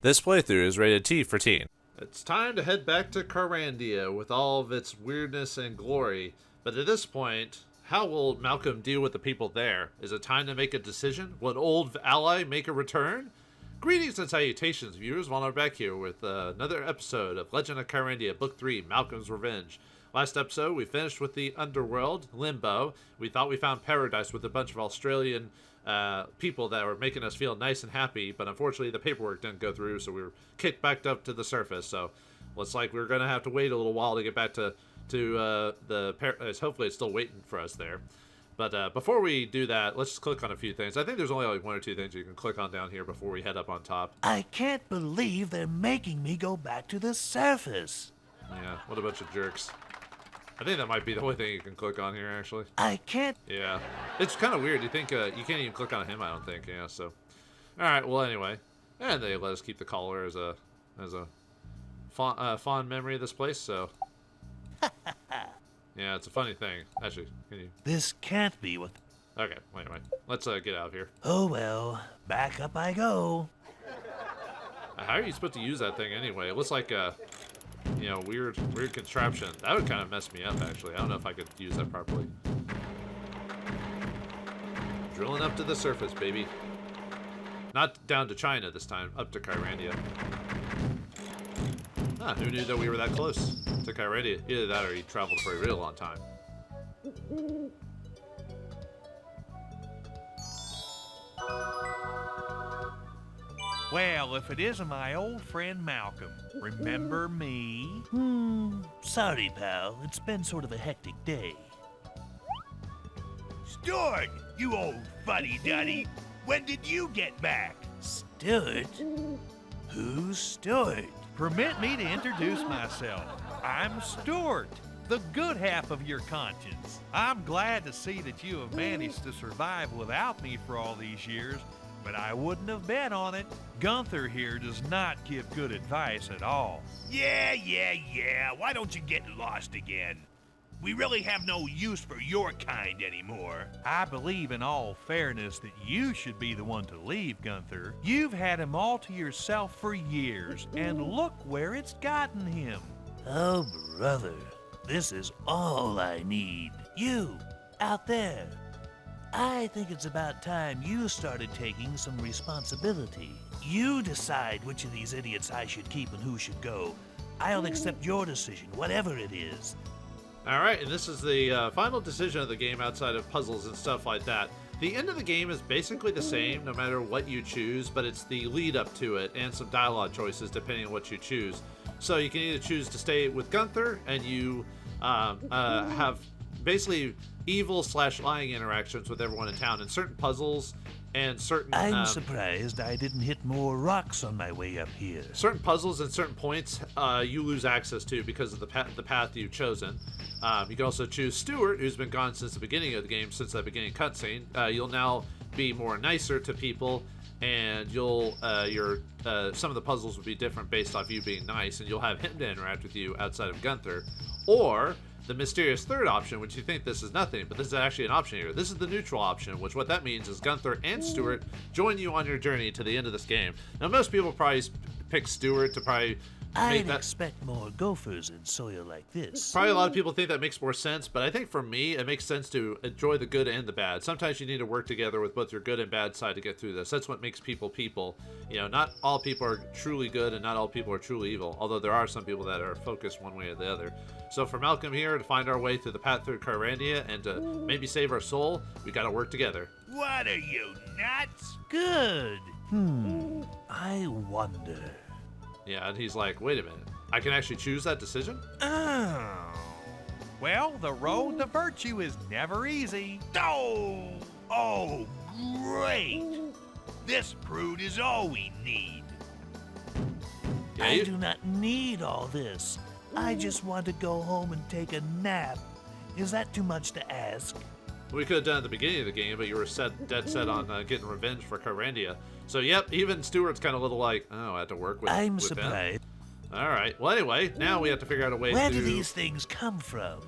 This playthrough is rated T for teen. It's time to head back to Kyrandia with all of its weirdness and glory. But at this point, how will Malcolm deal with the people there? Is it time to make a decision? Will an old ally make a return? Greetings and salutations, viewers. Vauldemare back here with another episode of Legend of Kyrandia, Book 3, Malcolm's Revenge. Last episode, we finished with the underworld, Limbo. We thought we found paradise with a bunch of Australian people that were making us feel nice and happy, but unfortunately the paperwork didn't go through, so we were kicked back up to the surface. So looks like we're going to have to wait a little while to get back to the paradise. Hopefully it's still waiting for us there. But before we do that, let's just click on a few things. I think there's only like one or two things you can click on down here before we head up on top. I can't believe they're making me go back to the surface. Yeah, what a bunch of jerks. I think that might be the only thing you can click on here, actually. I can't. Yeah. It's kind of weird. You think you can't even click on him, I don't think. Yeah, so. Alright, well, anyway. And they let us keep the collar as a fond memory of this place, so. Yeah, it's a funny thing. Actually, can you. This can't be what. Okay, anyway. Let's get out of here. Oh well, back up I go. How are you supposed to use that thing anyway? It looks like weird contraption. That would kind of mess me up, actually. I don't know if I could use that properly. Drilling up to the surface, baby. Not down to China this time, up to Kyrandia. Who knew that we were that close to Kyrandia? Either that or he traveled for a really long time. Well, if it isn't my old friend Malcolm, remember me? Sorry, pal. It's been sort of a hectic day. Stuart, you old fuddy-duddy. When did you get back? Stuart? Who's Stuart? Permit me to introduce myself. I'm Stuart, the good half of your conscience. I'm glad to see that you have managed to survive without me for all these years, but I wouldn't have bet on it. Gunther here does not give good advice at all. Yeah. Why don't you get lost again? We really have no use for your kind anymore. I believe in all fairness that you should be the one to leave, Gunther. You've had him all to yourself for years, and look where it's gotten him. Oh, brother. This is all I need. You, out there. I think it's about time you started taking some responsibility. You decide which of these idiots I should keep and who should go. I'll accept your decision, whatever it is. Alright, and this is the final decision of the game outside of puzzles and stuff like that. The end of the game is basically the same no matter what you choose, but it's the lead up to it and some dialogue choices depending on what you choose. So you can either choose to stay with Gunther and you have basically evil/lying interactions with everyone in town and certain puzzles and certain... I'm surprised I didn't hit more rocks on my way up here. Certain puzzles and certain points you lose access to because of the path you've chosen. You can also choose Stuart, who's been gone since the beginning of the game, since that beginning cutscene. You'll now be more nicer to people, and you'll some of the puzzles will be different based off you being nice, and you'll have him to interact with you outside of Gunther. Or the mysterious third option, which you think this is nothing, but this is actually an option here. This is the neutral option, which what that means is Gunther and Stuart join you on your journey to the end of this game. Now, most people probably pick Stuart to probably I'd expect more gophers in soil like this. Probably a lot of people think that makes more sense, but I think for me, it makes sense to enjoy the good and the bad. Sometimes you need to work together with both your good and bad side to get through this. That's what makes people people. You know, not all people are truly good and not all people are truly evil, although there are some people that are focused one way or the other. So for Malcolm here to find our way through the path through Kyrandia and to maybe save our soul, we gotta work together. What are you, nuts? Good. I wonder. Yeah, and he's like, wait a minute, I can actually choose that decision? Oh. Well, the road to virtue is never easy. Oh, great. This prude is all we need. Yeah, I do not need all this. I just want to go home and take a nap. Is that too much to ask? We could have done it at the beginning of the game, but you were dead set on getting revenge for Kyrandia. So, yep, even Stuart's kind of a little like, oh, I had to work with I'm with surprised. All right. Well, anyway, now we have to figure out a way Where to... do these things come from?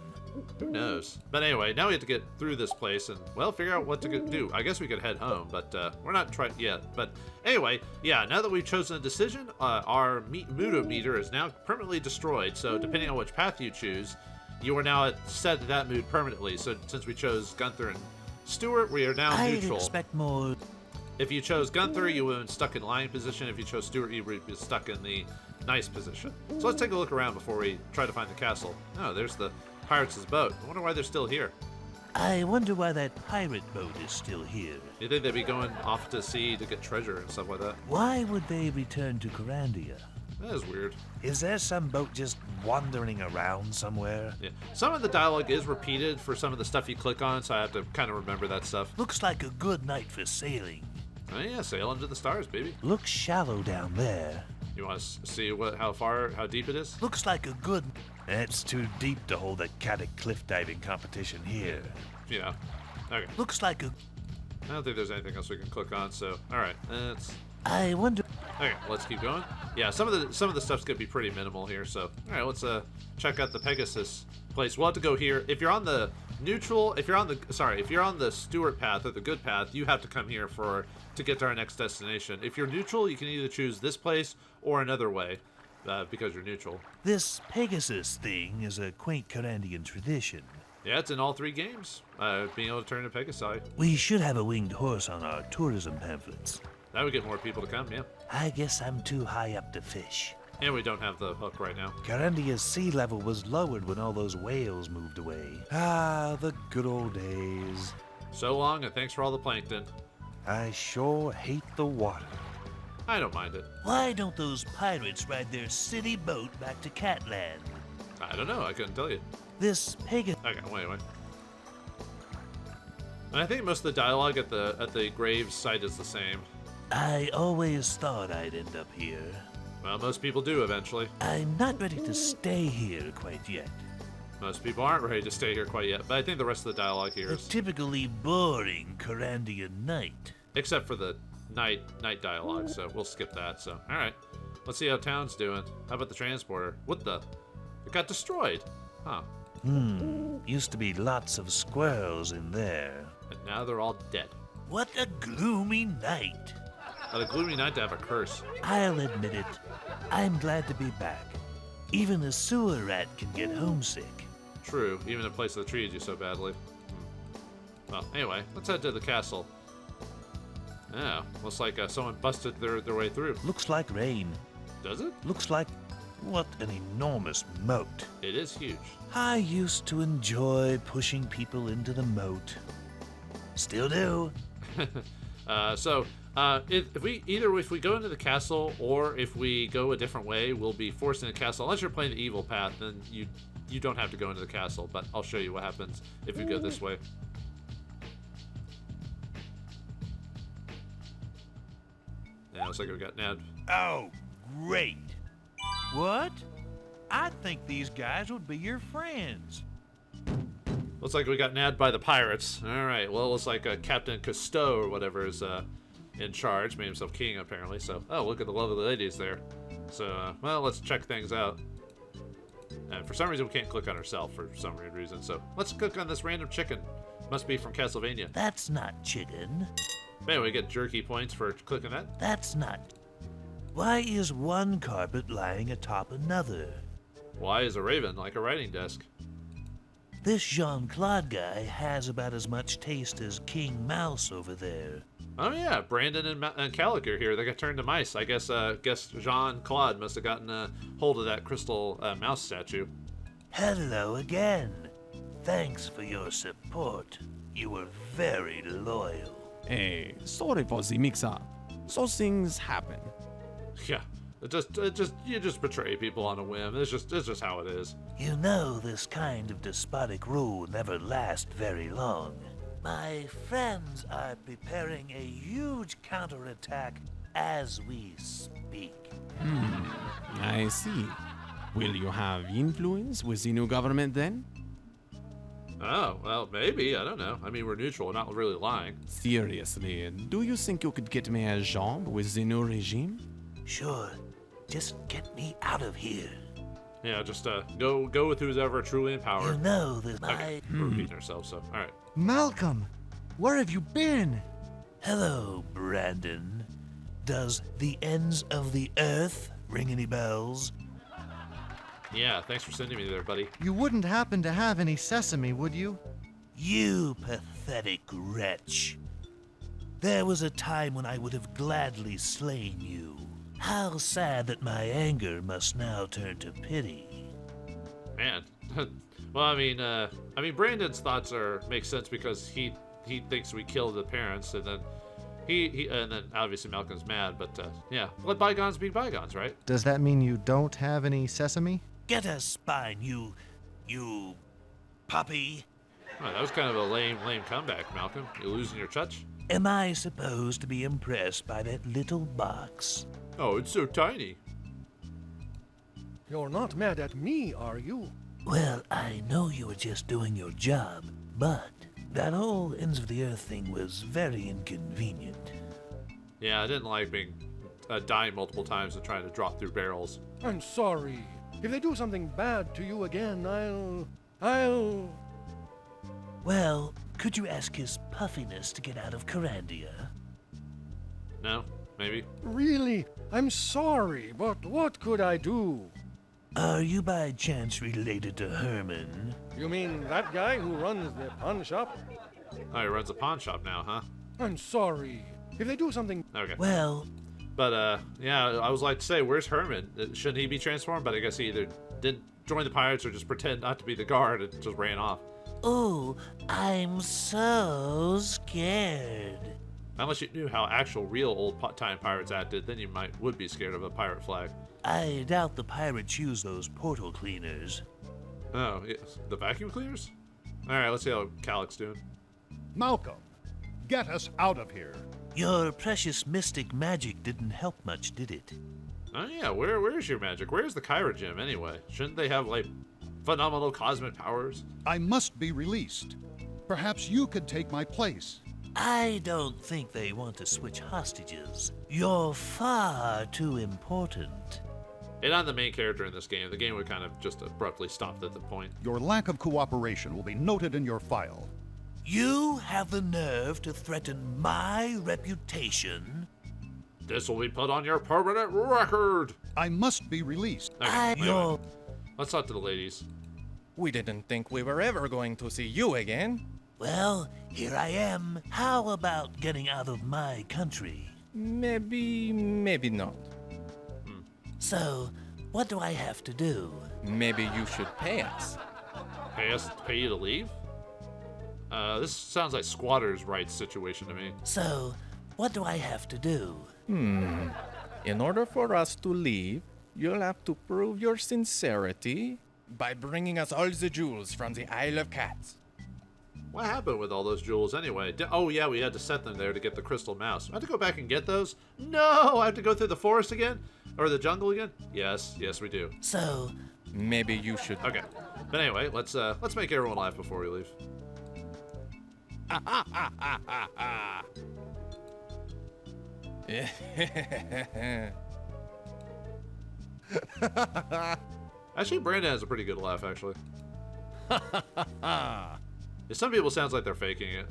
Who knows? But anyway, now we have to get through this place and, well, figure out what to do. I guess we could head home, but we're not trying yet. But anyway, yeah, now that we've chosen a decision, our mood meter is now permanently destroyed. So depending on which path you choose, you are now set to that mood permanently. So since we chose Gunther and Stuart, we are now neutral. I'd expect more. If you chose Gunther, you would have been stuck in lying position. If you chose Stuart, you would be stuck in the nice position. So let's take a look around before we try to find the castle. Oh, there's the pirates' boat. I wonder why they're still here. I wonder why that pirate boat is still here. You think they'd be going off to sea to get treasure and stuff like that? Why would they return to Kyrandia? That is weird. Is there some boat just wandering around somewhere? Yeah. Some of the dialogue is repeated for some of the stuff you click on, so I have to kind of remember that stuff. Looks like a good night for sailing. Oh yeah, sail into the stars, baby. Looks shallow down there. You want to see how deep it is? Looks like a good... It's too deep to hold a catty cliff diving competition here. Yeah. Okay. Looks like a... I don't think there's anything else we can click on, so alright. I wonder... Okay, let's keep going. Yeah, some of the stuff's gonna be pretty minimal here, so alright, let's check out the Pegasus place. We'll have to go here. If you're on the neutral, if you're on the Stuart path or the good path, you have to come here to get to our next destination. If you're neutral, you can either choose this place or another way, because you're neutral. This Pegasus thing is a quaint Kyrandian tradition. Yeah, it's in all 3 games. Being able to turn to Pegasi. We should have a winged horse on our tourism pamphlets. That would get more people to come, yeah. I guess I'm too high up to fish. And we don't have the hook right now. Kyrandia's sea level was lowered when all those whales moved away. Ah, the good old days. So long, and thanks for all the plankton. I sure hate the water. I don't mind it. Why don't those pirates ride their city boat back to Catland? I don't know, I couldn't tell you. This Pegasus... Okay, wait. And I think most of the dialogue at the Graves site is the same. I always thought I'd end up here. Well, most people do eventually. I'm not ready to stay here quite yet. Most people aren't ready to stay here quite yet, but I think the rest of the dialogue here A is... typically boring Kyrandian night. Except for the night dialogue, so we'll skip that, so... Alright, let's see how town's doing. How about the transporter? What the... It got destroyed. Huh. Used to be lots of squirrels in there. And now they're all dead. What a gloomy night. What a gloomy night to have a curse. I'll admit it. I'm glad to be back. Even a sewer rat can get homesick. True, even a place that treated you so badly. Well, anyway, let's head to the castle. Yeah, looks like someone busted their way through. Looks like rain. Does it? Looks like... What an enormous moat. It is huge. I used to enjoy pushing people into the moat. Still do. If we go into the castle or if we go a different way, we'll be forced into the castle. Unless you're playing the evil path, then you don't have to go into the castle. But I'll show you what happens if we go this way. Yeah, looks like we got nabbed. Oh, great. What? I think these guys would be your friends. Looks like we got nabbed by the pirates. All right. Well, it looks like Captain Cousteau or whatever is in charge. Made himself king apparently. So, oh, look at the lovely ladies there. So, well, let's check things out. And for some reason, we can't click on herself for some weird reason. So, let's click on this random chicken. Must be from Castlevania. That's not chicken. Man, we get jerky points for clicking that. That's not... Why is one carpet lying atop another? Why is a raven like a writing desk? This Jean-Claude guy has about as much taste as King Mouse over there. Oh yeah, Brandon and Calic are here. They got turned to mice. I guess Jean-Claude must have gotten a hold of that crystal mouse statue. Hello again. Thanks for your support. You were very loyal. Hey, sorry for the mix-up. So things happen. Yeah, you just betray people on a whim. It's just how it is. You know this kind of despotic rule never lasts very long. My friends are preparing a huge counterattack as we speak. I see. Will you have influence with the new government then? Oh, well, maybe. I don't know. I mean, we're neutral. We're not really lying. Seriously, do you think you could get me a job with the new regime? Sure. Just get me out of here. Yeah, just go with who's ever truly in power. You know that Okay, we're repeating ourselves, so all right. Malcolm, where have you been? Hello, Brandon. Does the ends of the earth ring any bells? Yeah, thanks for sending me there, buddy. You wouldn't happen to have any sesame, would you? You pathetic wretch. There was a time when I would have gladly slain you. How sad that my anger must now turn to pity. Man. Well, I mean, Brandon's thoughts make sense because he thinks we killed the parents, and then and then obviously Malcolm's mad, but yeah, let bygones be bygones, right? Does that mean you don't have any sesame? Get a spine, you puppy. Oh, that was kind of a lame comeback, Malcolm. You losing your touch? Am I supposed to be impressed by that little box? Oh, it's so tiny. You're not mad at me, are you? Well, I know you were just doing your job, but that whole ends of the earth thing was very inconvenient. Yeah, I didn't like being dying multiple times and trying to drop through barrels. I'm sorry. If they do something bad to you again, I'll... Well, could you ask his puffiness to get out of Kyrandia? No? Maybe? Really? I'm sorry, but what could I do? Are you by chance related to Herman? You mean that guy who runs the pawn shop? Oh, he runs a pawn shop now, huh? I'm sorry. If they do something... Okay. Well, But, yeah, I was like to say, where's Herman? Shouldn't he be transformed? But I guess he either didn't join the pirates or just pretend not to be the guard and just ran off. oh, I'm so scared. Unless you knew how actual real old-time pirates acted, then you would be scared of a pirate flag. I doubt the pirates use those portal cleaners. Oh, yes. The vacuum cleaners? Alright, let's see how Calic's doing. Malcolm, get us out of here. Your precious mystic magic didn't help much, did it? Oh yeah, where's your magic? Where's the Kyra gem anyway? Shouldn't they have, like, phenomenal cosmic powers? I must be released. Perhaps you could take my place. I don't think they want to switch hostages. You're far too important. And I'm the main character in this game. The game would kind of just abruptly stop at the point. Your lack of cooperation will be noted in your file. You have the nerve to threaten my reputation? This will be put on your permanent record! I must be released. Okay, anyway, let's talk to the ladies. We didn't think we were ever going to see you again. Well, here I am. How about getting out of my country? Maybe not. So, what do I have to do? Maybe you should pay us. Pay you to leave? This sounds like squatters' rights situation to me. So, what do I have to do? In order for us to leave, you'll have to prove your sincerity by bringing us all the jewels from the Isle of Cats. What happened with all those jewels anyway? Oh yeah, we had to set them there to get the crystal mouse. I have to go back and get those? No! I have to go through the forest again? Or the jungle again? Yes, we do. So, Maybe you should. Okay. But anyway, let's make everyone laugh before we leave. Actually, Brandon has a pretty good laugh, actually. Some people sounds like they're faking it.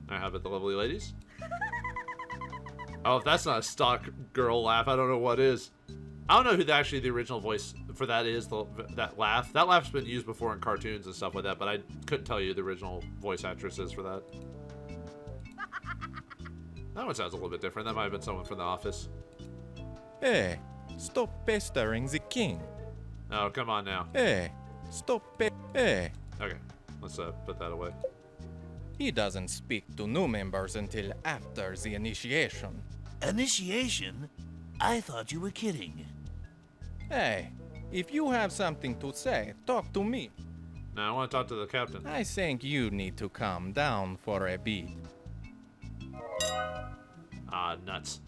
I have it, the lovely ladies. Oh, if that's not a stock girl laugh, I don't know what is. I don't know who actually the original voice for that is, that laugh. That laugh's been used before in cartoons and stuff like that, but I couldn't tell you who the original voice actress is for that. That one sounds a little bit different. That might have been someone from The Office. Hey, stop pestering the king. Oh, come on now. Hey, Hey, Okay, let's put that away. he doesn't speak to new members until after the initiation. initiation? I thought you were kidding. Hey, if you have something to say, talk to me. Now I want to talk to the captain. I think you need to calm down for a bit. Ah, nuts.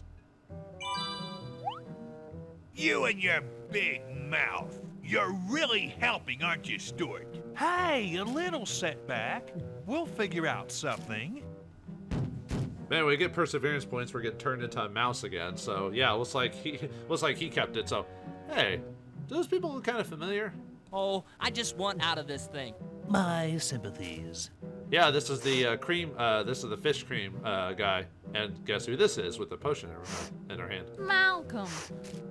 You and your big mouth. You're really helping, aren't you, Stuart? Hey, a little setback. We'll figure out something. But anyway, we get perseverance points. We're getting turned into a mouse again. So yeah, looks like he kept it. So, hey, do those people look kind of familiar? Oh, I just want out of this thing. My sympathies. Yeah, this is the cream. This is the fish cream guy. And guess who this is with the potion in her hand? Malcolm,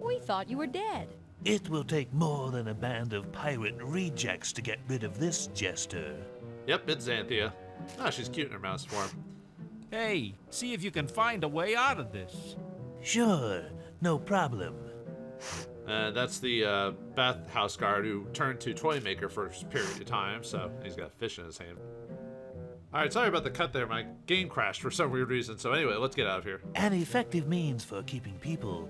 we thought you were dead. It will take more than a band of pirate rejects to get rid of this jester. Yep, it's Xanthia. Oh, she's cute in her mouse form. Hey, see if you can find a way out of this. Sure, no problem. That's the bathhouse guard who turned to toy maker for a period of time, so he's got fish in his hand. Alright, sorry about the cut there. My game crashed for some weird reason, so anyway, let's get out of here. An effective means for keeping people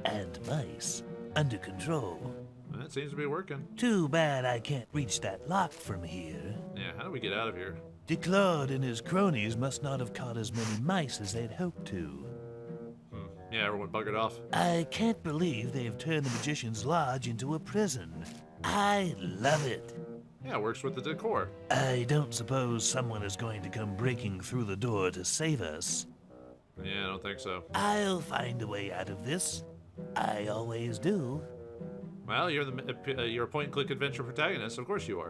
and mice under control. That seems to be working. Too bad I can't reach that lock from here. Yeah, how do we get out of here? DeClaude and his cronies must not have caught as many mice as they'd hoped to. Yeah, everyone buggered off. I can't believe they've turned the Magician's Lodge into a prison. I love it. Yeah, it works with the decor. I don't suppose someone is going to come breaking through the door to save us. Yeah, I don't think so. I'll find a way out of this. I always do. Well, you're a point-and-click adventure protagonist. Of course you are.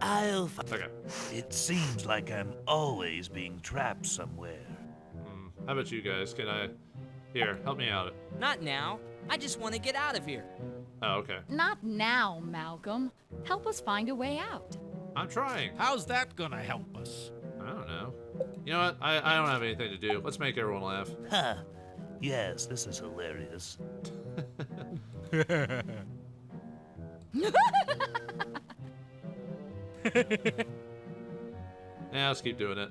Okay. It seems like I'm always being trapped somewhere. How about you guys? Can I... Here, help me out. Not now. I just want to get out of here. Oh, okay. Not now, Malcolm. Help us find a way out. I'm trying. How's that gonna help us? I don't know. You know what? I don't have anything to do. Let's make everyone laugh. Huh. Yes, this is hilarious. Yeah, let's keep doing it.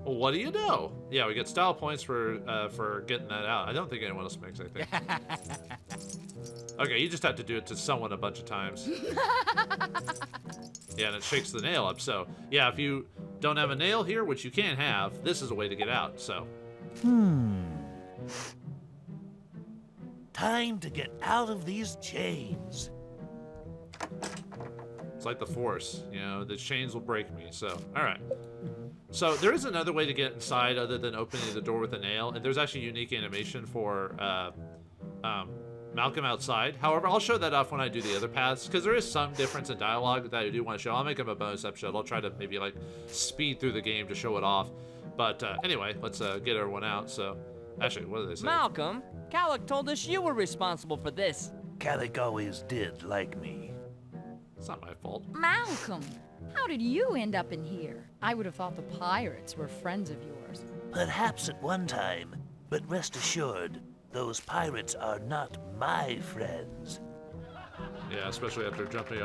Well, what do you know? Yeah, we get style points for getting that out. I don't think anyone else makes anything. Okay, you just have to do it to someone a bunch of times. Yeah, and it shakes the nail up. So, yeah, if you don't have a nail here, which you can't have, this is a way to get out, so. Time to get out of these chains. It's like the Force, you know, the chains will break me, so. All right. So there is another way to get inside other than opening the door with a nail, and there's actually unique animation for Malcolm outside. However, I'll show that off when I do the other paths, because there is some difference in dialogue that I do want to show. I'll make them a bonus episode. I'll try to maybe like speed through the game to show it off. But anyway, let's get everyone out. So, actually, what did they say? Malcolm, Calic told us you were responsible for this. Calic always did like me. It's not my fault. Malcolm, how did you end up in here? I would have thought the pirates were friends of yours. Perhaps at one time, but rest assured, those pirates are not my friends. Yeah, especially after dropping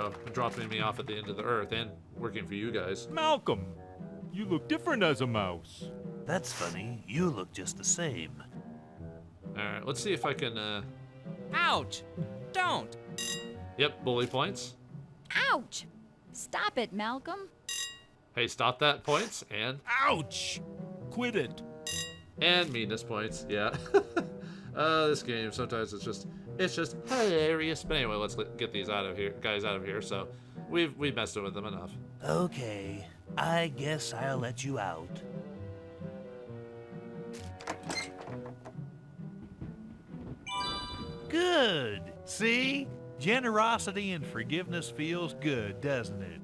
me off at the end of the earth and working for you guys. Malcolm, you look different as a mouse. That's funny. You look just the same. All right, let's see if I can. Ouch! Don't! Yep, bully points. Ouch! Stop it, Malcolm. Hey, stop that points and Ouch! Quit it. and meanness points. Yeah. This game sometimes it's just hilarious. But anyway, let's get these guys out of here. So we've messed with them enough. Okay, I guess I'll let you out. Good. See? Generosity and forgiveness feels good, doesn't it?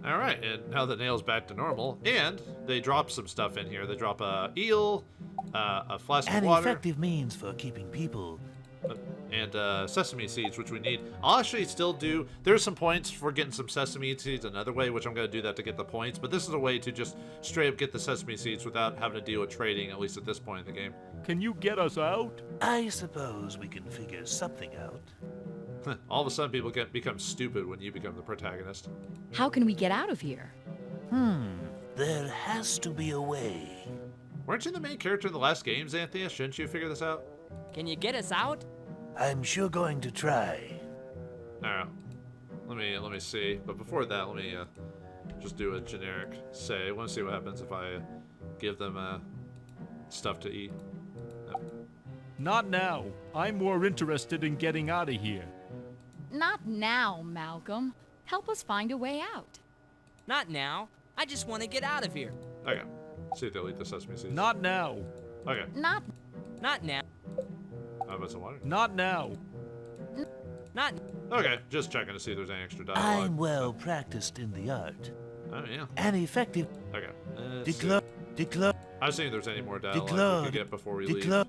All right, and now the nail's back to normal, and they drop some stuff in here. They drop a eel, a flask of An water, effective means for keeping people. and sesame seeds, which we need. I'll actually still do. There's some points for getting some sesame seeds another way, which I'm going to do that to get the points. But this is a way to just straight up get the sesame seeds without having to deal with trading, at least at this point in the game. Can you get us out? I suppose we can figure something out. All of a sudden, people become stupid when you become the protagonist. How can we get out of here? There has to be a way. Weren't you the main character in the last game, Xanthia? Shouldn't you figure this out? Can you get us out? I'm sure going to try. All right. Let me see. But before that, let me just do a generic say. I want to see what happens if I give them stuff to eat. No. Not now. I'm more interested in getting out of here. Not now, Malcolm. Help us find a way out. Not now. I just want to get out of here. Okay. See if they'll eat the sesame seeds. Not now. Okay. Not now. How about some water? Not now. Not. Okay, just checking to see if there's any extra dialogue. I'm well practiced in the art. Oh, yeah. And effective. Okay. Declare. I was seeing if there's any more dialogue we could get before we leave.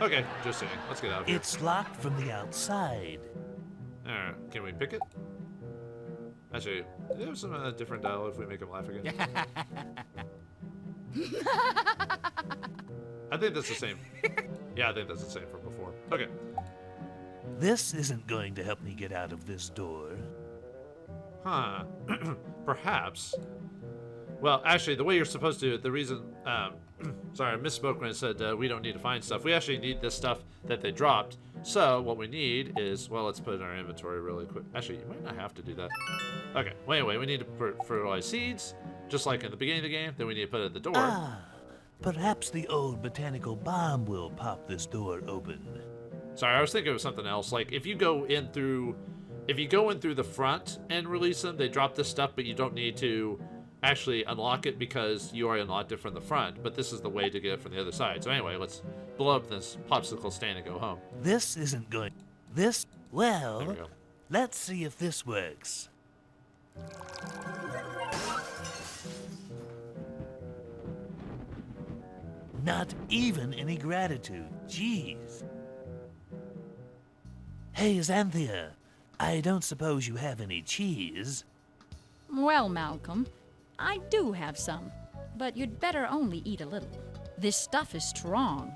Okay, just saying. Let's get out of here. It's locked from the outside. Alright, can we pick it? Actually, there's some different dialogue if we make him laugh again. I think that's the same. Yeah, I think that's the same from before. Okay. This isn't going to help me get out of this door. Huh. Perhaps. Well, actually, the way you're supposed to, the reason, sorry, I misspoke when I said we don't need to find stuff. We actually need this stuff that they dropped. So what we need is, well, let's put it in our inventory really quick. Actually, you might not have to do that. Okay, well, anyway, we need to fertilize seeds, just like in the beginning of the game. Then we need to put it at the door. Perhaps the old botanical bomb will pop this door open. Sorry, I was thinking of something else. Like, if you go in through the front and release them, they drop this stuff, but you don't need to actually unlock it because you already unlocked it from the front. But this is the way to get it from the other side. So anyway, let's blow up this popsicle stand and go home. This isn't going. There we Well, go. let's see if this works. Not even any gratitude. Jeez. Hey, Xanthia. I don't suppose you have any cheese. Well, Malcolm, I do have some, but you'd better only eat a little. This stuff is strong.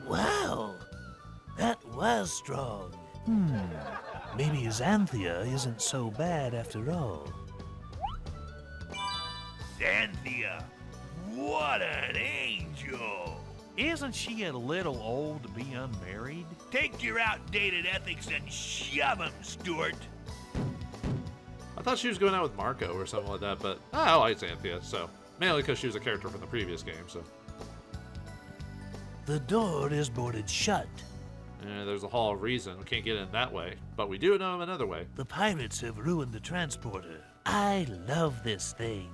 Wow, that was strong. Maybe Xanthia isn't so bad after all. Xanthia, what an angel! Isn't she a little old to be unmarried? Take your outdated ethics and shove 'em, Stuart. I thought she was going out with Marco or something like that, but I like Xanthia, so mainly because she was a character from the previous game, so. The door is boarded shut. There's a Hall of Reason. We can't get in that way, but we do know another way. The pirates have ruined the transporter. I love this thing.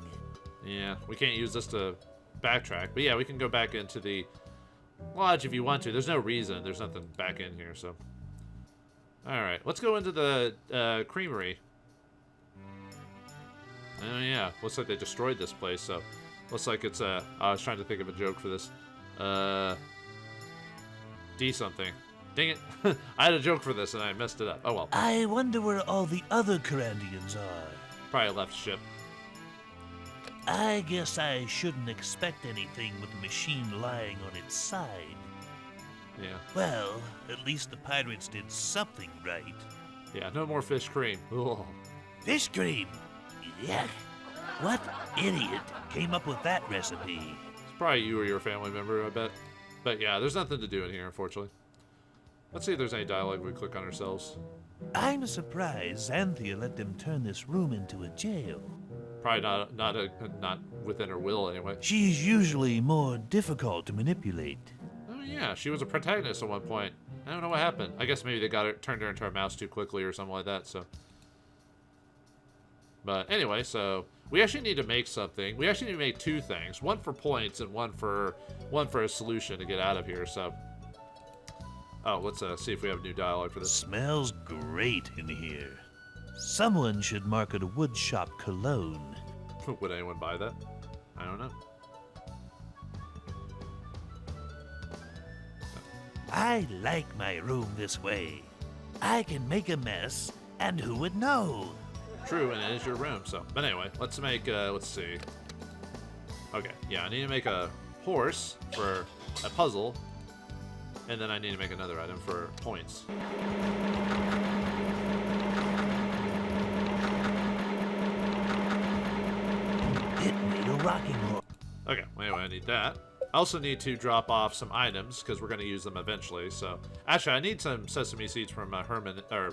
Yeah, we can't use this to backtrack, but yeah, we can go back into the lodge if you want to. There's no reason. There's nothing back in here, so. Alright, let's go into the creamery. Oh yeah, looks like they destroyed this place, so looks like it's I was trying to think of a joke for this. D something. Dang it. I had a joke for this and I messed it up. Oh well. I wonder where all the other Kyrandians are. Probably left ship. I guess I shouldn't expect anything with the machine lying on its side. Yeah. Well, at least the pirates did something right. Yeah, no more fish cream. Ugh. Fish cream? Yuck. What idiot came up with that recipe? It's probably you or your family member, I bet. But yeah, there's nothing to do in here, unfortunately. Let's see if there's any dialogue we click on ourselves. I'm surprised Xanthia let them turn this room into a jail. Probably not within her will, anyway. She's usually more difficult to manipulate. Oh yeah, she was a protagonist at one point. I don't know what happened. I guess maybe they turned her into a mouse too quickly or something like that, so. But anyway, so we actually need to make something. We actually need to make two things. One for points and one for a solution to get out of here, so. Oh, let's see if we have new dialogue for this. Smells great in here. Someone should market a woodshop cologne. Would anyone buy that? I don't know. I like my room this way. I can make a mess, and who would know? True, and it is your room, so. But anyway, let's make, let's see. Okay, yeah, I need to make a horse for a puzzle, and then I need to make another item for points. It made a rocking horse. Okay, well, anyway, I need that. I also need to drop off some items, because we're going to use them eventually, so. Actually, I need some sesame seeds from Herman, or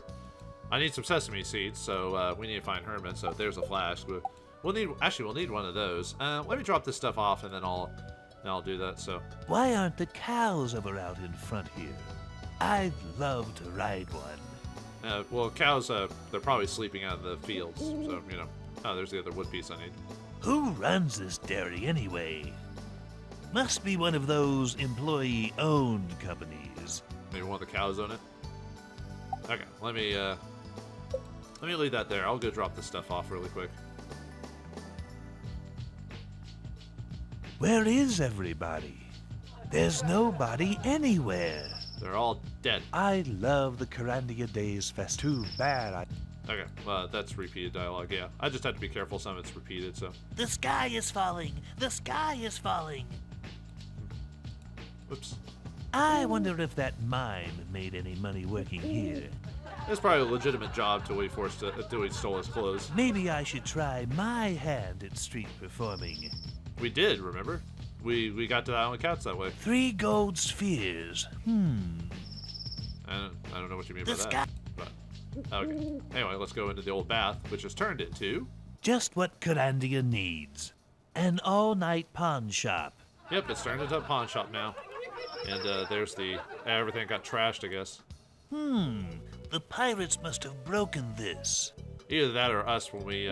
I need some sesame seeds, so we need to find Herman, so there's a flask. We'll need one of those. Let me drop this stuff off, and then I'll do that, so. Why aren't the cows ever out in front here? I'd love to ride one. Well, cows, they're probably sleeping out in the fields, so, you know. Oh, there's the other wood piece I need. Who runs this dairy anyway? Must be one of those employee-owned companies. Maybe one of the cows own it? Okay, let me leave that there. I'll go drop this stuff off really quick. Where is everybody? There's nobody anywhere. They're all dead. I love the Kyrandia Days Fest. Too bad Okay, that's repeated dialogue, yeah. I just have to be careful, some of it's repeated, so. The sky is falling! The sky is falling! Oops. I wonder if that mime made any money working here. It's probably a legitimate job till he stole his clothes. Maybe I should try my hand at street performing. We did, remember? We got to the Island Cats that way. 3 gold spheres. I don't know what you mean by that. But, okay. Anyway, let's go into the old bath, which has turned into... Just what Kyrandia needs. An all-night pawn shop. Yep, it's turned into a pawn shop now. And there's the... everything got trashed, I guess. The pirates must have broken this. Either that or us when we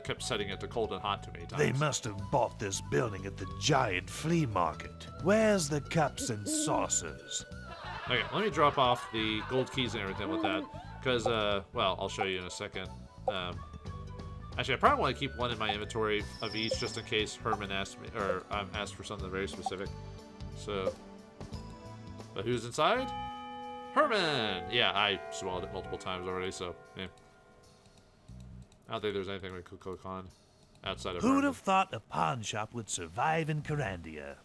kept setting it to cold and hot too many times. They must have bought this building at the giant flea market. Where's the cups and saucers? Okay, let me drop off the gold keys and everything with that. Because, well, I'll show you in a second. Actually, I probably want to keep one in my inventory of each just in case Herman asked me, or asked for something very specific. So, but who's inside? Herman! Yeah, I swallowed it multiple times already, so, yeah. I don't think there's anything we could click on outside of Who'd Herman. have thought a pawn shop would survive in Kyrandia?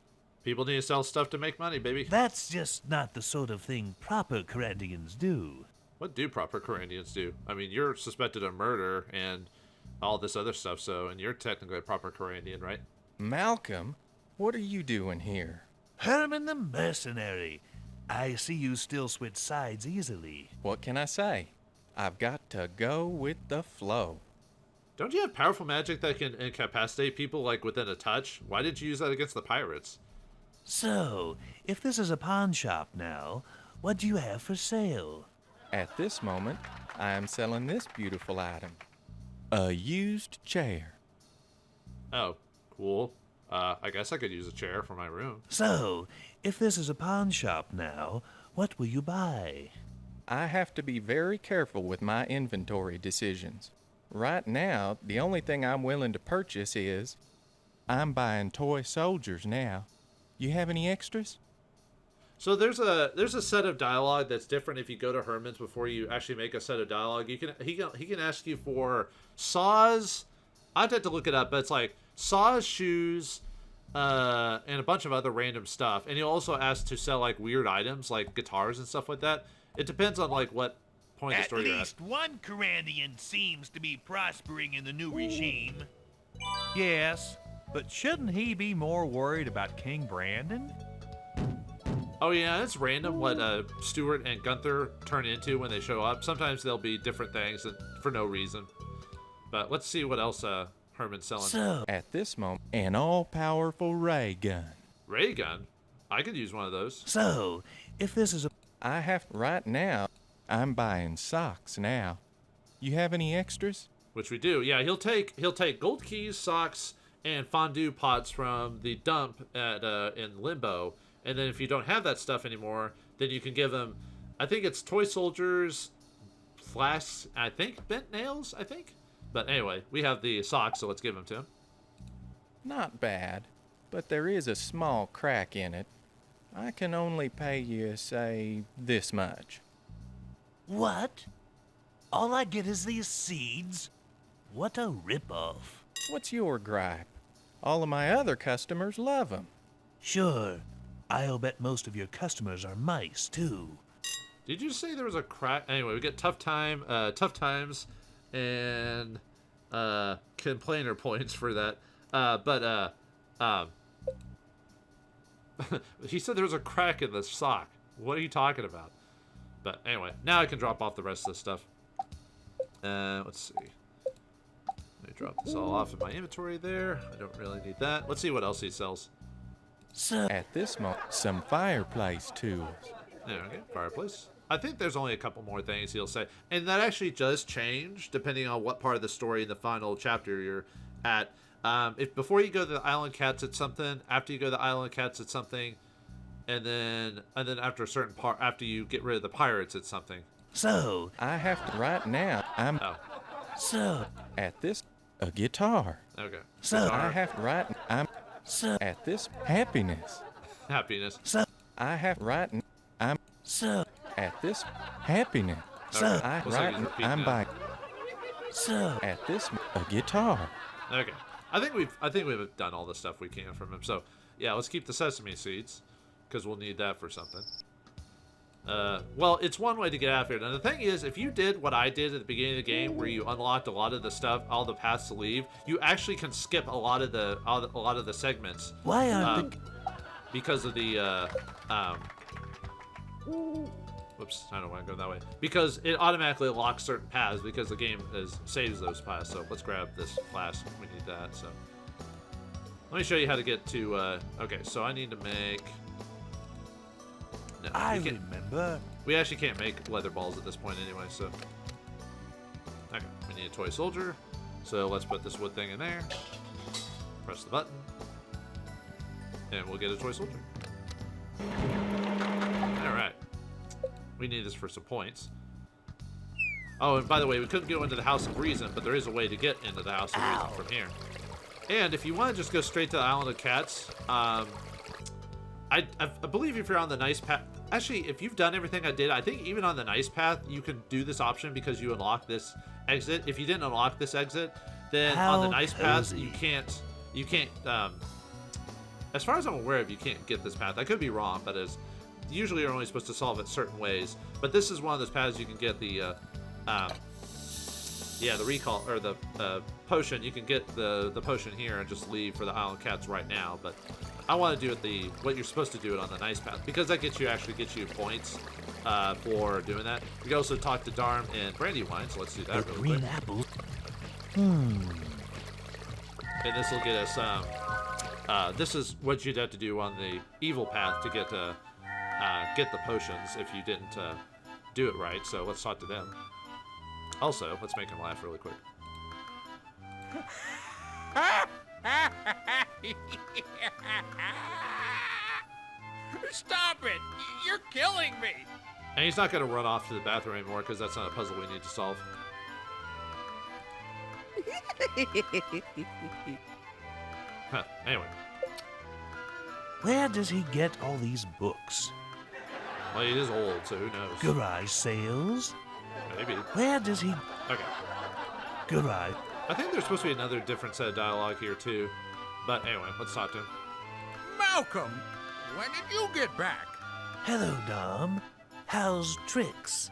People need to sell stuff to make money, baby. That's just not the sort of thing proper Kyrandians do. What do proper Kyrandians do? I mean, you're suspected of murder and all this other stuff, so, and you're technically a proper Kyrandian, right? Malcolm, what are you doing here? Herman the mercenary. I see you still switch sides easily. What can I say? I've got to go with the flow. Don't you have powerful magic that can incapacitate people, like, within a touch? Why did you use that against the pirates? So, if this is a pawn shop now, what do you have for sale? At this moment, I am selling this beautiful item. A used chair. Oh, cool. I guess I could use a chair for my room. So, if this is a pawn shop now, what will you buy? I have to be very careful with my inventory decisions. Right now, the only thing I'm willing to purchase is... I'm buying toy soldiers now. You have any extras? So there's a set of dialogue that's different if you go to Herman's before you actually make a set of dialogue. He can ask you for saws. I'd have to look it up, but it's like saws, shoes, and a bunch of other random stuff. And he'll also ask to sell like weird items like guitars and stuff like that. It depends on like what point of the story you're at. At least one Kyrandian seems to be prospering in the new regime. Yes, but shouldn't he be more worried about King Brandon? Oh yeah, it's random what Stuart and Gunther turn into when they show up. Sometimes they'll be different things and for no reason. But let's see what else Herman's selling. So, At this moment, an all-powerful ray gun. Ray gun? I could use one of those. So, if this is a... I have... Right now, I'm buying socks now. You have any extras? Which we do. Yeah, he'll take gold keys, socks, and fondue pots from the dump at in Limbo. And then if you don't have that stuff anymore, then you can give them, I think it's toy soldiers, flasks, I think bent nails, I think. But anyway, we have the socks, so let's give them to him. Not bad, but there is a small crack in it. I can only pay you, say, this much. What? All I get is these seeds? What a ripoff. What's your gripe? All of my other customers love them. Sure. I'll bet most of your customers are mice, too. Did you say there was a crack? Anyway, we get tough times, and complainer points for that. He said there was a crack in the sock. What are you talking about? But anyway, now I can drop off the rest of this stuff. Let's see. Let me drop this all off in my inventory there. I don't really need that. Let's see what else he sells. So, At this moment, some fireplace tools. There, okay, fireplace. I think there's only a couple more things he'll say. And that actually does change depending on what part of the story in the final chapter you're at. If before you go to the Island Cats, it's something. After you go to the Island Cats, it's something. And then after a certain part, after you get rid of the pirates, it's something. So, I have to right now. I'm so, at this a guitar. Okay. So, Guitar. I have right. I'm so, at this happiness. Happiness. so, I have right. I'm so, at this happiness. so, I Looks like right. he's repeating I'm that. by so. at this a guitar. Okay. I think we've done all the stuff we can from him. So yeah, let's keep the sesame seeds because we'll need that for something. Well, it's one way to get out of here. Now the thing is, if you did what I did at the beginning of the game, where you unlocked a lot of the stuff, all the paths to leave, you actually can skip a lot of the segments. Why aren't the... Because of the whoops, I don't want to go that way. Because it automatically locks certain paths because the game saves those paths. So let's grab this flask. We need that. So let me show you how to get to. Okay, so I need to make. No, I remember. we actually can't make leather balls at this point anyway. So okay, we need a toy soldier. So let's put this wood thing in there. Press the button, and we'll get a toy soldier. All right. We need this for some points. Oh, and by the way, we couldn't go into the House of Reason, but there is a way to get into the House of Reason from here. And if you want to just go straight to the Island of Cats, I believe if you're on the nice path... Actually, if you've done everything I did, I think even on the nice path, you can do this option because you unlock this exit. If you didn't unlock this exit, then on the nice path, you can't... as far as I'm aware of, you can't get this path. I could be wrong, but usually you're only supposed to solve it certain ways. But this is one of those paths you can get the recall or the potion. You can get the potion here and just leave for the Island Cats right now. But I want to do it what you're supposed to do it on the nice path because that gets you points for doing that. You can also talk to Darm and Brandywine, so let's do that really quick. Green apples. And this will get us. This is what you'd have to do on the evil path to get the potions if you didn't do it right. So let's talk to them. Also, let's make them laugh really quick. Stop it! You're killing me! And he's not going to run off to the bathroom anymore because that's not a puzzle we need to solve. Anyway. Where does he get all these books? Well, he is old, so who knows? Garage sales? Maybe. Where does he... Okay. Garage... I think there's supposed to be another different set of dialogue here, too. But anyway, let's talk to him. Malcolm, when did you get back? Hello, Dom. How's tricks?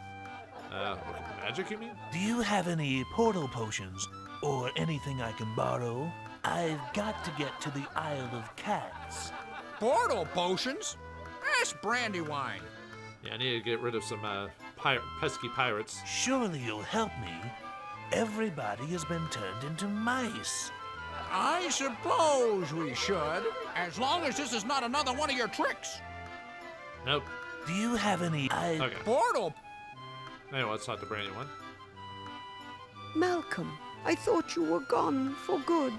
Magic, you mean? Do you have any portal potions or anything I can borrow? I've got to get to the Isle of Cats. Portal potions? That's Brandywine. Yeah, I need to get rid of some pesky pirates. Surely you'll help me. Everybody has been turned into mice. I suppose we should, as long as this is not another one of your tricks. Nope. Do you have any... Okay. Portal? Anyway, let's talk to Brandywine. Malcolm, I thought you were gone for good.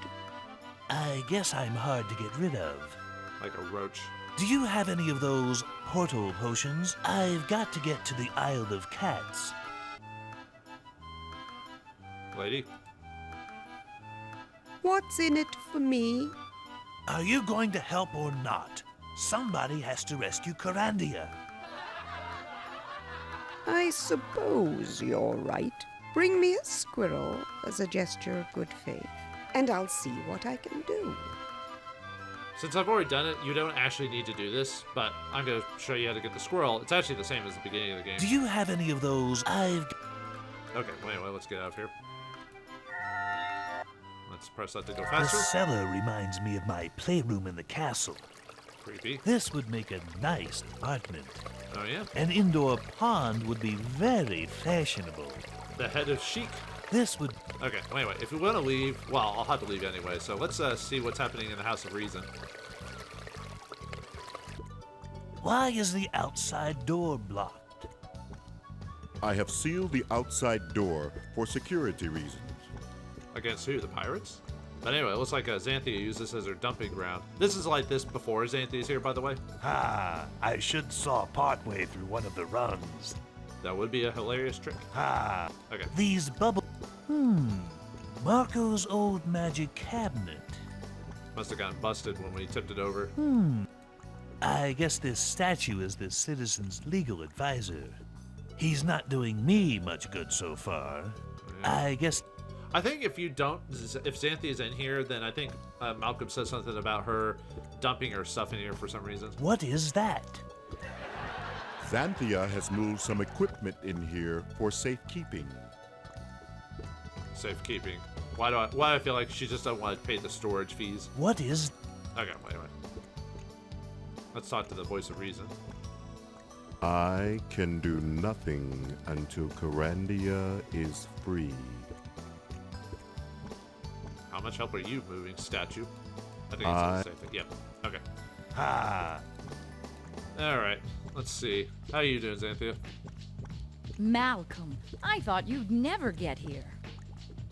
I guess I'm hard to get rid of. Like a roach. Do you have any of those portal potions? I've got to get to the Isle of Cats. Lady? What's in it for me? Are you going to help or not? Somebody has to rescue Kyrandia. I suppose you're right. Bring me a squirrel as a gesture of good faith, and I'll see what I can do. Since I've already done it, you don't actually need to do this, but I'm going to show you how to get the squirrel. It's actually the same as the beginning of the game. Do you have any of those? Okay, well, anyway, let's get out of here. Let's press that to go faster. The cellar reminds me of my playroom in the castle. Creepy. This would make a nice apartment. Oh, yeah? An indoor pond would be very fashionable. The head of chic. This would... Okay, well, anyway, if we want to leave... Well, I'll have to leave anyway, so let's see what's happening in the House of Reason. Why is the outside door blocked? I have sealed the outside door for security reasons. Against who? The pirates? But anyway, it looks like Xanthia used this as her dumping ground. This is like this before Xanthia's here, by the way. Ah, I should saw partway through one of the runs. That would be a hilarious trick. Ah. Okay. These bubble... Marco's old magic cabinet. Must have gotten busted when we tipped it over. I guess this statue is the citizen's legal advisor. He's not doing me much good so far. Yeah. I think if Xanthia's in here, then I think Malcolm says something about her dumping her stuff in here for some reason. What is that? Xanthia has moved some equipment in here for safekeeping. Safekeeping. Why do I feel like she just doesn't want to pay the storage fees? What is... Okay, wait. Let's talk to the voice of reason. I can do nothing until Kyrandia is free. How much help are you moving, statue? I think it's the same thing. Yep. Okay. Ah. Alright. Let's see. How are you doing, Xanthia? Malcolm, I thought you'd never get here.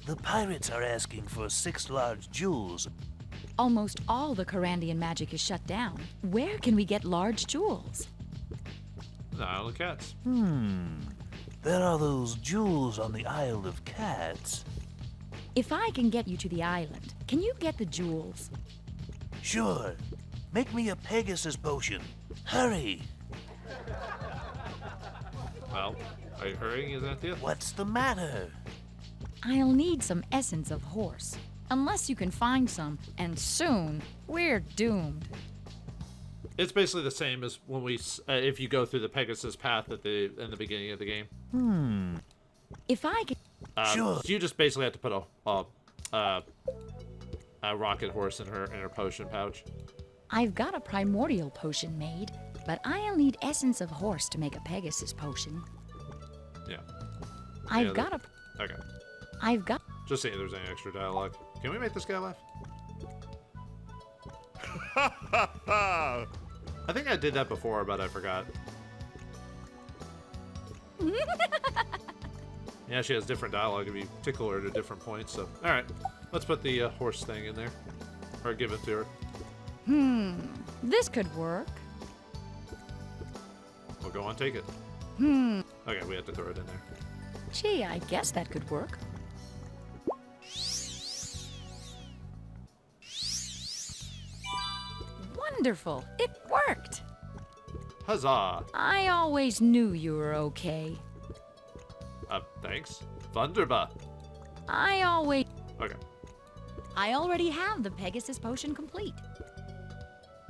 The pirates are asking for 6 large jewels. Almost all the Kyrandian magic is shut down. Where can we get large jewels? The Isle of Cats. There are those jewels on the Isle of Cats. If I can get you to the island, can you get the jewels? Sure. Make me a Pegasus potion. Hurry. Well, are you hurrying, Xanthia? What's the matter? I'll need some essence of horse. Unless you can find some, and soon, we're doomed. It's basically the same as when if you go through the Pegasus path in the beginning of the game. If I could... Sure. So you just basically have to put a rocket horse in her potion pouch. I've got a primordial potion made, but I'll need essence of horse to make a Pegasus potion. Yeah. Okay. I've got... Just seeing if there's any extra dialogue. Can we make this guy laugh? I think I did that before, but I forgot. Yeah, she has different dialogue if you tickle her at different points. So, all right, let's put the horse thing in there, or give it to her. This could work. We'll go on, take it. Okay, we have to throw it in there. Gee, I guess that could work. Wonderful! It worked! Huzzah! I always knew you were okay. Thanks. Wunderbar. Okay. Okay. I already have the Pegasus potion complete.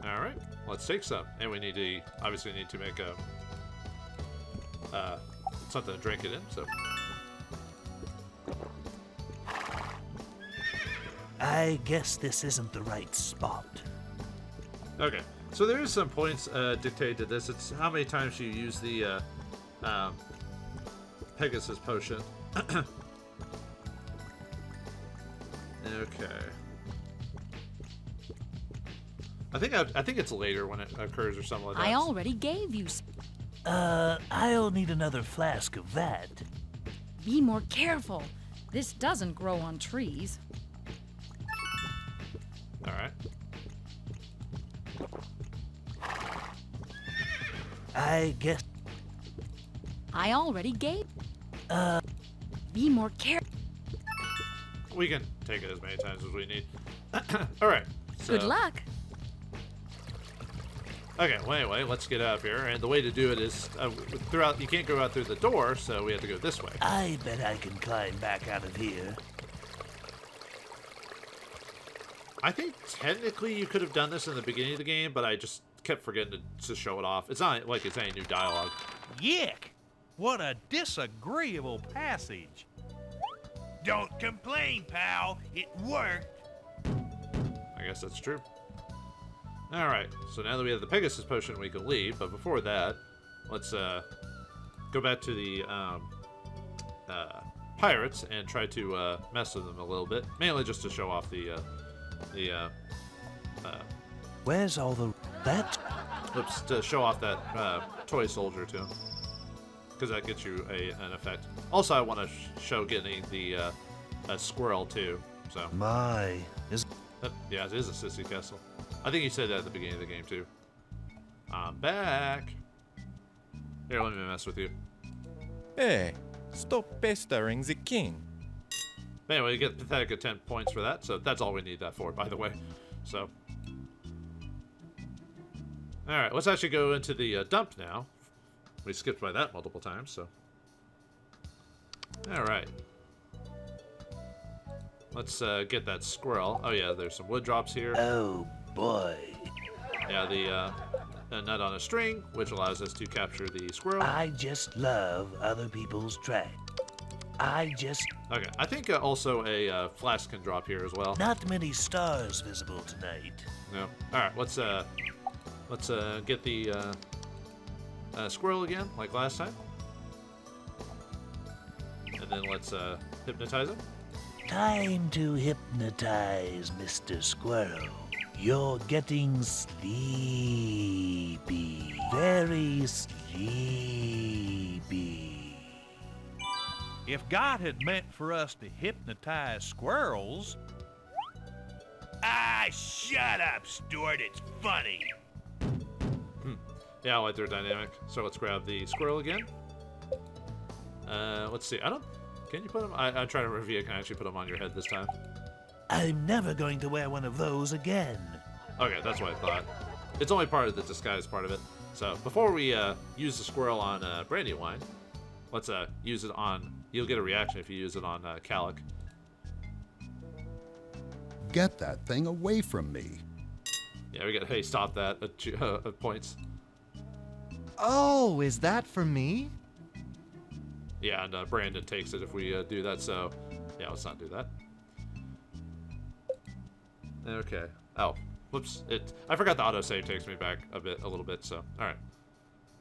All right, let's take some. And we obviously need to make something to drink it in, so. I guess this isn't the right spot. Okay, so there is some points dictated to this. It's how many times you use the Pegasus potion. Okay. I think it's later when it occurs or something like that. I already gave you. I'll need another flask of that. Be more careful. This doesn't grow on trees. All right. I guess. I already gave. Be more careful. We can take it as many times as we need. All right. So, Good luck. Okay. Well, anyway, let's get out of here. And the way to do it is throughout. You can't go out through the door, so we have to go this way. I bet I can climb back out of here. I think technically you could have done this in the beginning of the game, but I just kept forgetting to show it off. It's not like it's any new dialogue. Yick! What a disagreeable passage. Don't complain, pal. It worked. I guess that's true. All right, so now that we have the Pegasus potion, we can leave. But before that, let's go back to the pirates and try to mess with them a little bit. Mainly just to show off Where's all the... That... Oops, to show off that toy soldier to him. Because that gets you an effect. Also, I want to show getting the a squirrel too. So. Yeah, it is a sissy castle. I think you said that at the beginning of the game too. I'm back. Here, let me mess with you. Hey, stop pestering the king. But anyway, you get pathetic at 10 points for that, so that's all we need that for, by the way. So. Alright, let's actually go into the dump now. We skipped by that multiple times, so. Alright. Let's get that squirrel. Oh yeah, there's some wood drops here. Oh boy. Yeah, the nut on a string, which allows us to capture the squirrel. I just love other people's trash. Okay, I think also a flask can drop here as well. Not many stars visible tonight. No. Alright, let's get the squirrel again, like last time. And then let's hypnotize him. Time to hypnotize, Mr. Squirrel. You're getting sleepy. Very sleepy. If God had meant for us to hypnotize squirrels... Ah, shut up, Stuart. It's funny. Yeah, I like their dynamic. So let's grab the squirrel again. Let's see. Can you put them? I try to review. I can actually put them on your head this time. I'm never going to wear one of those again. Okay, that's what I thought. It's only part of the disguise part of it. So before we use the squirrel on Brandywine, let's use it on. You'll get a reaction if you use it on Calic. Get that thing away from me. Yeah, we got. Hey, stop that at points. Oh, is that for me? Yeah, and Brandon takes it if we do that. So, yeah, let's not do that. Okay. Oh, whoops! I forgot the autosave takes me back a little bit. So, all right,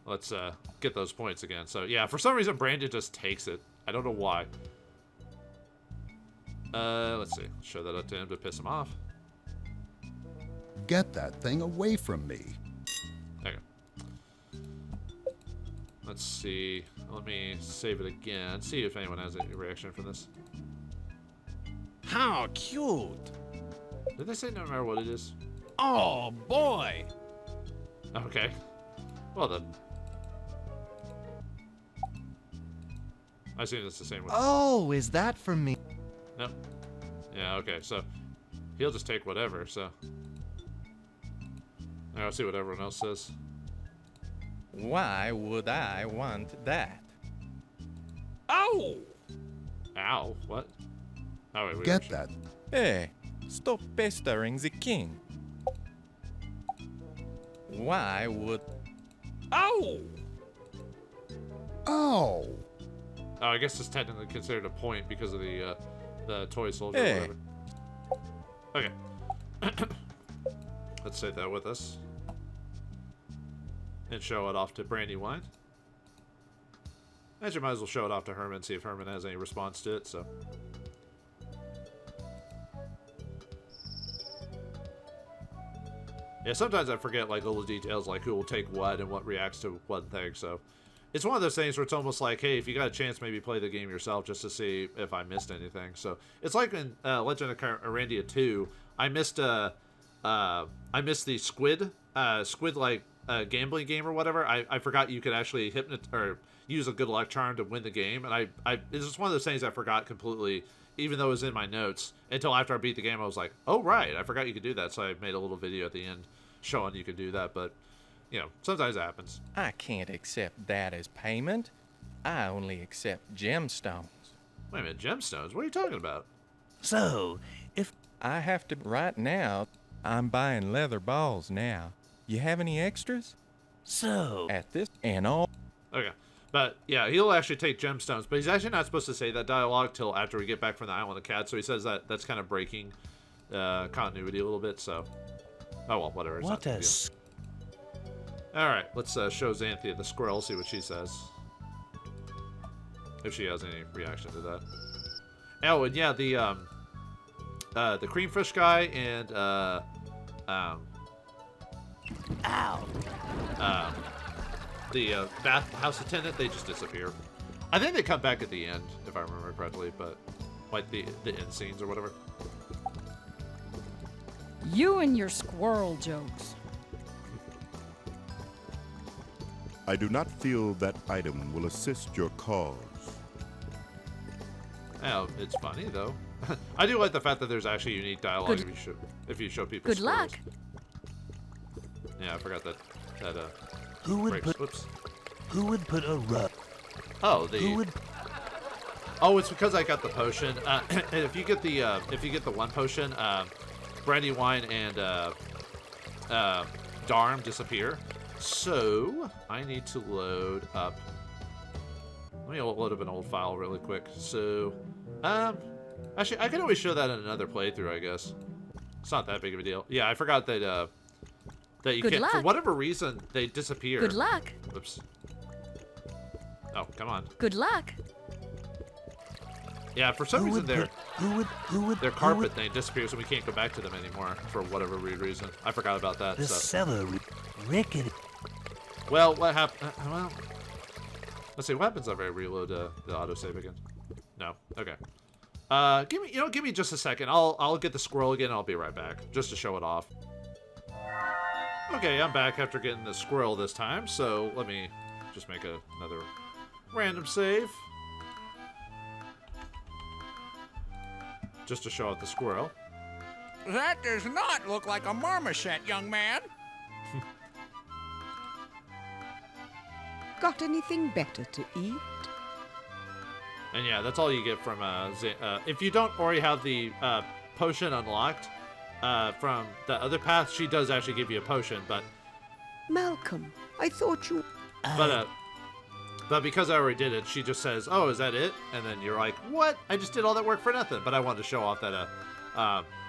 let's get those points again. So, yeah, for some reason Brandon just takes it. I don't know why. Let's see. Show that up to him to piss him off. Get that thing away from me. Okay. Let's see. Let me save it again. See if anyone has any reaction from this. How cute! Did they say no matter what it is? Oh boy! Okay. Well then. I assume it's the same one. Oh, is that for me? Nope. Yeah, okay, so he'll just take whatever, so. Now I'll see what everyone else says. Why would I want that? Oh! Ow, what? Oh, wait, Get that. Hey, stop pestering the king. Why would... Oh! Oh! Oh, I guess it's technically considered a point because of the toy soldier Hey. or whatever. Okay. Let's take that with us. And show it off to Brandywine. Actually, might as well show it off to Herman, see if Herman has any response to it, so. Yeah, sometimes I forget, like, little details, like who will take what and what reacts to what thing, so. It's one of those things where it's almost like, hey, if you got a chance, maybe play the game yourself just to see if I missed anything. So, it's like in Legend of Kyrandia 2, I missed the squid, like, gambling game or whatever. I forgot you could actually use a good luck charm to win the game, and it's just one of those things I forgot completely, even though it was in my notes, until after I beat the game. I was like, oh right, I forgot you could do that, so I made a little video at the end showing you could do that. But you know, sometimes it happens. I can't accept that as payment. I only accept gemstones. Wait a minute, gemstones? What are you talking about? So, if I have to right now, I'm buying leather balls now. You have any extras? So At this and all. Okay. But yeah, he'll actually take gemstones, but he's actually not supposed to say that dialogue till after we get back from the Island of Cats. So he says that that's kind of breaking continuity a little bit. So, oh well, whatever. It's what not a big deal. All right, let's show Xanthia the squirrel, see what she says. If she has any reaction to that. Oh, and yeah, the creamfish guy and Ow! The bathhouse attendant, they just disappear. I think they come back at the end, if I remember correctly, but like the end scenes or whatever. You and your squirrel jokes. I do not feel that item will assist your cause. Oh, it's funny though. I do like the fact that there's actually unique dialogue if you show people. Good luck. Yeah, I forgot that. Who would breaks. put? Whoops. Who would put a rug? Oh, Who would? Oh, it's because I got the potion. If you get the one potion, Brandywine and Darm disappear. So I need to load up. Let me load up an old file really quick. So, actually, I can always show that in another playthrough, I guess. It's not that big of a deal. Yeah, I forgot that that you can't, for whatever reason, they disappear. Good luck. Oops. Oh, come on. Good luck. Yeah, for some reason their carpet would, thing disappears and we can't go back to them anymore for whatever weird reason. I forgot about that. The so. cellar, rickety. Well, what happened? Well, let's see. What happens if I reload the autosave again? No. Okay. Give me just a second. I'll get the squirrel again. And I'll be right back, just to show it off. Okay, I'm back after getting the squirrel this time. So let me just make another random save, just to show off the squirrel. That does not look like a marmoset, young man. Got anything better to eat? And yeah, that's all you get from if you don't already have the potion unlocked from the other path. She does actually give you a potion, but Malcolm, I thought you... But because I already did it, she just says, "Oh, is that it?" And then you're like, "What? I just did all that work for nothing." But I wanted to show off that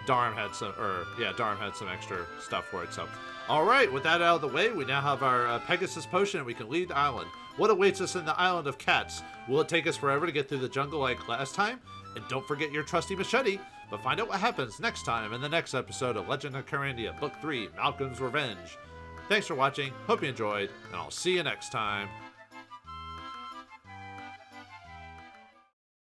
Darm had some extra stuff for it. So, all right, with that out of the way, we now have our Pegasus potion, and we can leave the island. What awaits us in the Island of Cats? Will it take us forever to get through the jungle like last time? And don't forget your trusty machete. But find out what happens next time in the next episode of Legend of Kyrandia, Book 3, Malcolm's Revenge. Thanks for watching. Hope you enjoyed, and I'll see you next time.